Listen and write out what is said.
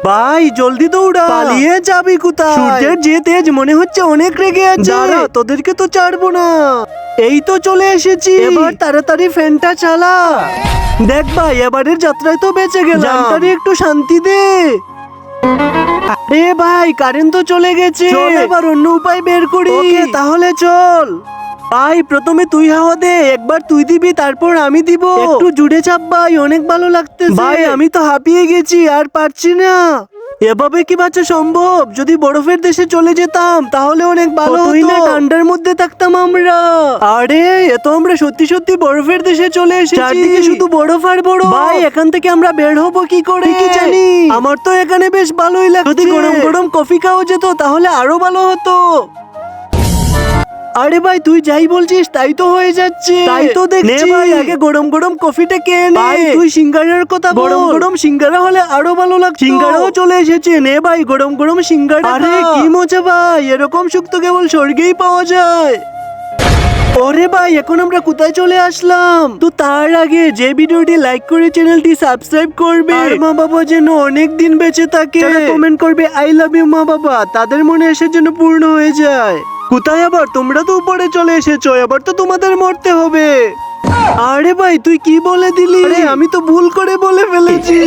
ভাই জলদি দৌড়া, পালিয়ে যাবি কোথায়? সূর্যের যে তেজ মনে হচ্ছে অনেক রেগে আছে। দাঁড়া, তোদেরকে তো ছাড়বো না। এই তো চলে এসেছি, এবার তাড়াতাড়ি ফ্যানটা চালা। দেখ ভাই, এবারের যাত্রায় তো বেঁচে গেলাম। জানটারে একটু শান্তি দে। আরে ভাই, কারেন্ট তো চলে গেছে, চল এবার অন্য উপায় বের করি। ওকে, তাহলে চল। ভাই প্রথমে তুই হাওয়া দে, একবার তুই দিবি তারপর আমি দিব। একটু জুড়ে চাপ ভাই, অনেক ভালো লাগতেছে। ভাই আমি তো হাঁপিয়ে গেছি, আর পারছি না। এভাবে কি বাচ্চা সম্ভব? যদি বরফের দেশে চলে যেতাম তাহলে অনেক ভালো হতো, না ঠান্ডার মধ্যে থাকতাম আমরা। আরে এত আমরা সত্যি সত্যি বরফের দেশে চলে এসেছি, চারদিকে শুধু বরফ আর বরফ। ভাই এখান থেকে আমরা বের হব কি করে কি জানি। আমার তো এখানে বেশ ভালোই লাগছে, যদি গরম গরম কফি খাওয়া যেত তাহলে আরো ভালো হতো। আরে ভাই তুই যাই বলছিস তাই তো হয়ে যাচ্ছে, তাই তো দেখছি। ভাই আগে গরম গরম কফিটা কে নে। ভাই তুই সিঙ্গারার কথা বল, গরম গরম সিঙ্গারা হলে আরো ভালো লাগতো। সিঙ্গারাও চলে এসেছে, নে ভাই গরম গরম সিঙ্গারা। আরে কি মজা ভাই, এরকম সুখ তো কেবল স্বর্গেই পাওয়া যায়। ওরে ভাই এখন আমরা কোথায় চলে আসলাম? তো তার আগে যে ভিডিওটি লাইক করে চ্যানেলটি সাবস্ক্রাইব করবে, আর মা বাবা যেন অনেক দিন বেঁচে থাকে, কমেন্ট করবে আই লাভ ইউ মা বাবা, তাদের মনে এসে যেন পূর্ণ হয়ে যায়। কোথায় আবার? তোমরা তো উপরে চলে এসেছো, এবার তো তোমাদের মরতে হবে। আরে ভাই তুই কি বলে দিলি? আরে আমি তো ভুল করে বলে ফেলেছি।